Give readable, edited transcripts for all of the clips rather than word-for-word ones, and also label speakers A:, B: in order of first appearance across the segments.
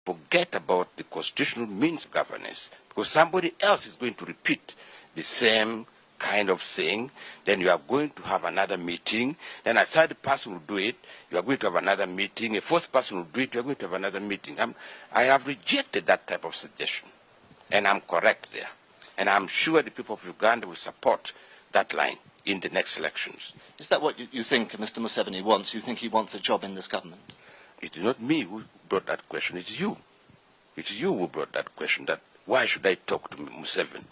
A: forget about the constitutional means of governance, because somebody else is going to repeat the same kind of thing. Then you are going to have another meeting, then a third person will do it, you are going to have another meeting, a fourth person will do it, you are going to have another meeting. I have rejected that type of suggestion, and I'm correct there. And I'm sure the people of Uganda will support that line in the next elections.
B: Is that what you think Mr. Museveni wants? You think he wants a job in this government?
A: It is not me who brought that question, it's you. It's you who brought that question, that why should I talk to Museveni?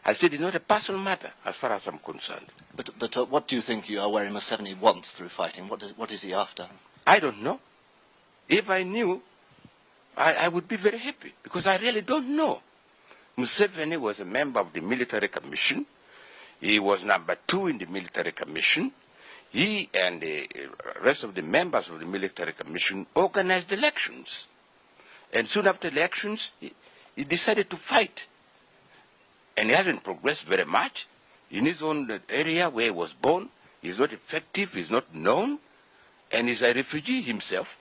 A: I said it's not a personal matter as far as I'm concerned.
B: But what do you think Yoweri Museveni wants through fighting? What is he after?
A: I don't know. If I knew, I would be very happy, because I really don't know. Museveni was a member of the military commission. He was number 2 in the military commission. He and the rest of the members of the military commission organized elections. And soon after elections, he decided to fight. And he hasn't progressed very much. In his own area where he was born, he's not effective, he's not known, and he's a refugee himself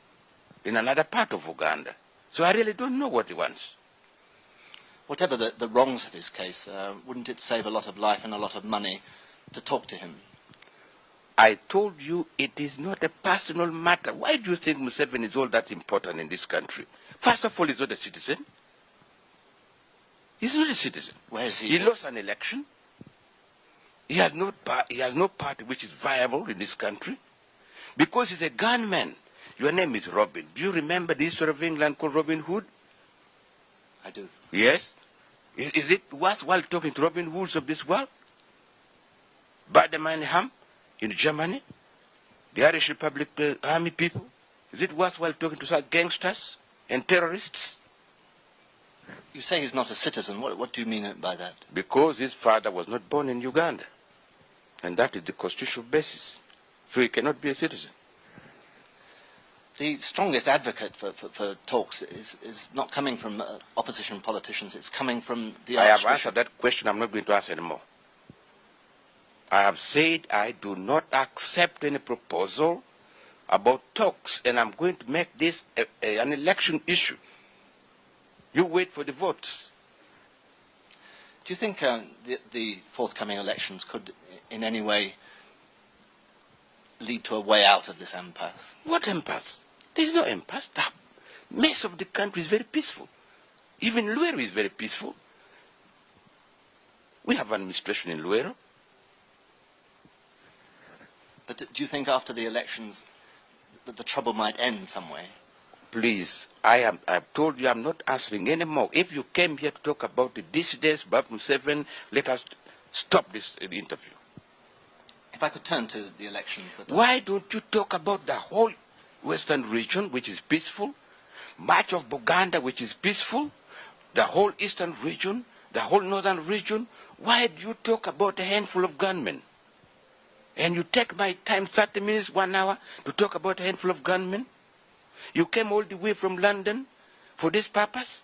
A: in another part of Uganda. So I really don't know what he wants.
B: Whatever the wrongs of his case, wouldn't it save a lot of life and a lot of money to talk to him?
A: I told you it is not a personal matter. Why do you think Museveni is all that important in this country? First of all, he's not a citizen. He's not a citizen.
B: Where is he?
A: He lost an election. He has no party which is viable in this country. Because he's a gunman. Your name is Robin. Do you remember the history of England called Robin Hood?
B: I do.
A: Yes? Is it worthwhile talking to Robin Hoods of this world? Bader-Meinhof in Germany? The Irish Republic army people? Is it worthwhile talking to such gangsters and terrorists?
B: You say he's not a citizen. What do you mean by that?
A: Because his father was not born in Uganda. And that is the constitutional basis. So he cannot be a citizen.
B: The strongest advocate for talks is not coming from opposition politicians, it's coming from the Archbishop.
A: I have answered that question, I'm not going to answer anymore. I have said I do not accept any proposal about talks, and I'm going to make this an election issue. You wait for the votes.
B: Do you think the forthcoming elections could in any way lead to a way out of this impasse?
A: What impasse? There's no impasse. The mess of the country is very peaceful. Even Luero is very peaceful. We have administration in Luero.
B: But do you think after the elections that the trouble might end some way?
A: Please, I've told you I'm not answering anymore. If you came here to talk about the dissidents, about Museveni, let us stop this interview.
B: If I could turn to the elections.
A: Why don't you talk about the whole western region, which is peaceful, much of Buganda, which is peaceful, the whole eastern region, the whole northern region? Why do you talk about a handful of gunmen? And you take my time, 30 minutes, 1 hour, to talk about a handful of gunmen? You came all the way from London for this purpose?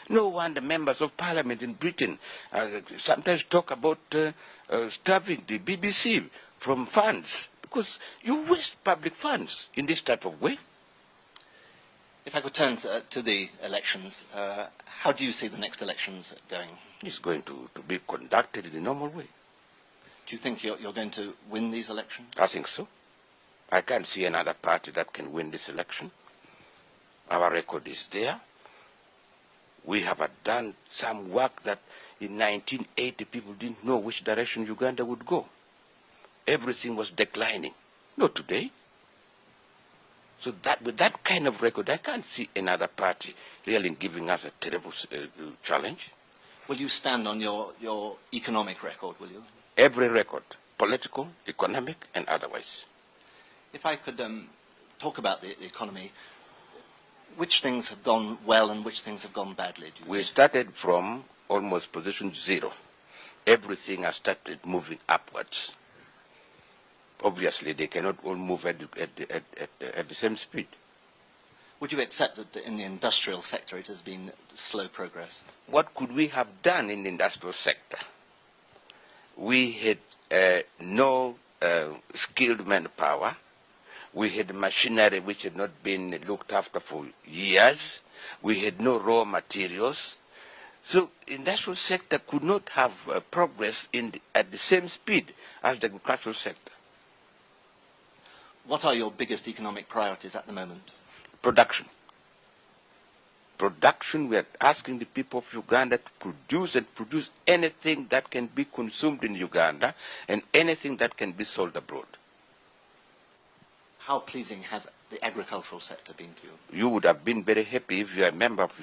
A: No wonder members of parliament in Britain sometimes talk about starving the BBC from funds, because you waste public funds in this type of way.
B: If I could turn to the elections, how do you see the next elections going?
A: It's going to be conducted in the normal way.
B: Do you think you're going to win these elections?
A: I think so. I can't see another party that can win this election. Our record is there. We have done some work that in 1980 people didn't know which direction Uganda would go. Everything was declining. Not today. So that with that kind of record, I can't see another party really giving us a terrible challenge.
B: Will you stand on your economic record, will you?
A: Every record, political, economic, and otherwise.
B: If I could talk about the economy, which things have gone well and which things have gone badly?
A: We started from almost position 0. Everything has started moving upwards. Obviously, they cannot all move at the same speed.
B: Would you accept that in the industrial sector it has been slow progress?
A: What could we have done in the industrial sector? We had no skilled manpower. We had machinery which had not been looked after for years. We had no raw materials. So industrial sector could not have progress at the same speed as the agricultural sector.
B: What are your biggest economic priorities at the moment?
A: Production. Production, we are asking the people of Uganda to produce and produce anything that can be consumed in Uganda and anything that can be sold abroad.
B: How pleasing has the agricultural sector been to you?
A: You would have been very happy if you are a member of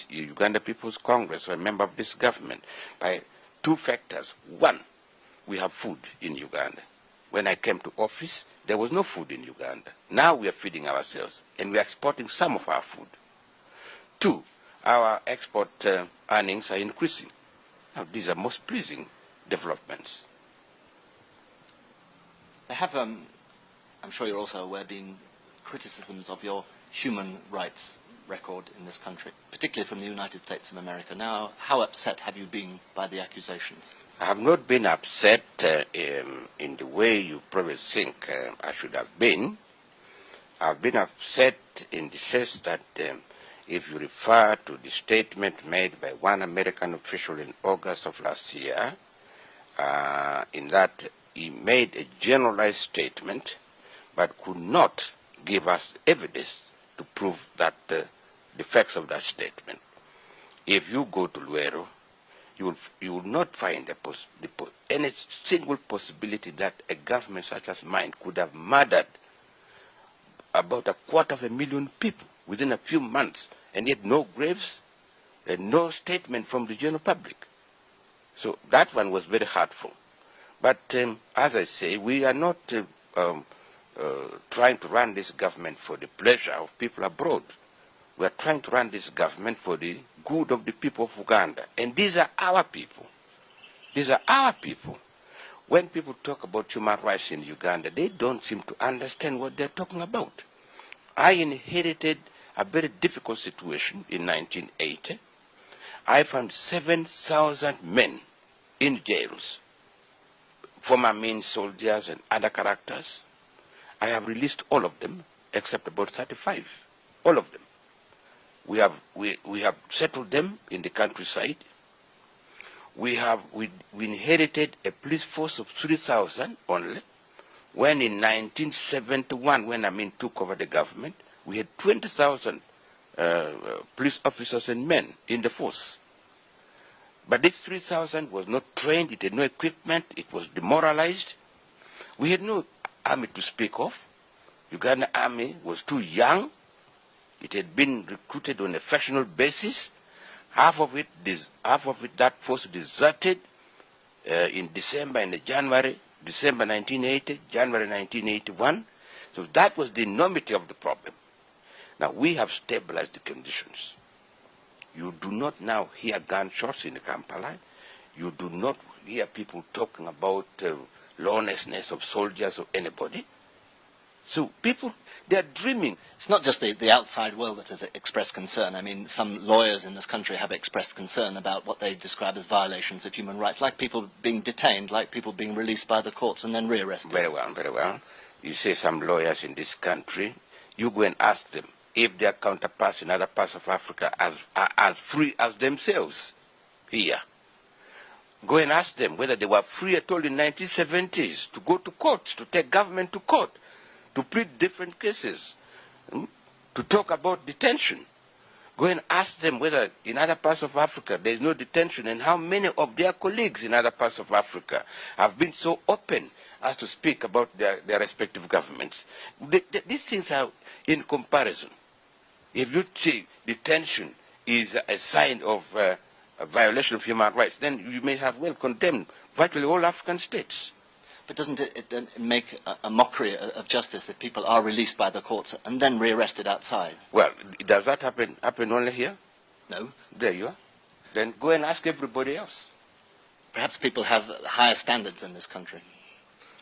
A: Uganda People's Congress or a member of this government by two factors. One, we have food in Uganda. When I came to office, there was no food in Uganda. Now we are feeding ourselves and we are exporting some of our food. Two, our export earnings are increasing. Now, these are most pleasing developments.
B: There have, I'm sure you're also aware, been criticisms of your human rights record in this country, particularly from the United States of America. Now, how upset have you been by the accusations?
A: I have not been upset in the way you probably think I should have been. I've been upset in the sense that if you refer to the statement made by one American official in August of last year, in that he made a generalized statement but could not give us evidence to prove that the facts of that statement. If you go to Luero, you will not find any single possibility that a government such as mine could have murdered about 250,000 people within a few months, and yet no graves and no statement from the general public. So that one was very hurtful. But as I say, we are not trying to run this government for the pleasure of people abroad. We are trying to run this government for the good of the people of Uganda. And these are our people. These are our people. When people talk about human rights in Uganda, they don't seem to understand what they're talking about. I inherited a very difficult situation in 1980. I found 7,000 men in jails, former mean soldiers and other characters. I have released all of them, except about 35, all of them. We have settled them in the countryside. We inherited a police force of 3,000 only, when in 1971, when Amin took over the government, we had 20,000 police officers and men in the force. But this 3,000 was not trained, it had no equipment, it was demoralized. We had no army to speak of. Uganda army was too young. It had been recruited on a fractional basis. Half of it, that force deserted in December and January, December 1980, January 1981. So that was the enormity of the problem. Now we have stabilized the conditions. You do not now hear gunshots in Kampala. You do not hear people talking about lawlessness of soldiers or anybody. So people, they are dreaming.
B: It's not just the outside world that has expressed concern. I mean, some lawyers in this country have expressed concern about what they describe as violations of human rights, like people being detained, like people being released by the courts and then rearrested.
A: Very well, very well. You say some lawyers in this country, you go and ask them if their counterparts in other parts of Africa are as free as themselves here. Go and ask them whether they were free at all in the 1970s to go to court, to take government to court, to plead different cases, to talk about detention. Go and ask them whether in other parts of Africa there is no detention and how many of their colleagues in other parts of Africa have been so open as to speak about their respective governments. These things are in comparison. If you say detention is a sign of a violation of human rights, then you may have well condemned virtually all African states.
B: But doesn't it make a mockery of justice if people are released by the courts and then rearrested outside?
A: Well, does that happen only here?
B: No.
A: There you are. Then go and ask everybody else.
B: Perhaps people have higher standards in this country.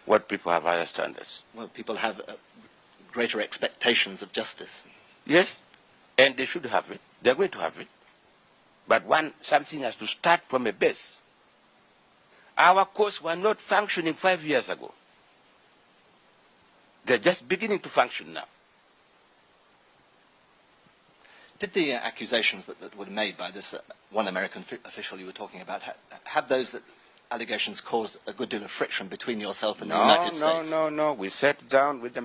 A: What people have higher standards?
B: Well, people have greater expectations of justice.
A: Yes, and they should have it. They're going to have it. But something has to start from a base. Our courts were not functioning 5 years ago. They're just beginning to function now.
B: Did the accusations that were made by this one American official you were talking about, have those allegations caused a good deal of friction between yourself and the United States?
A: No. We sat down with the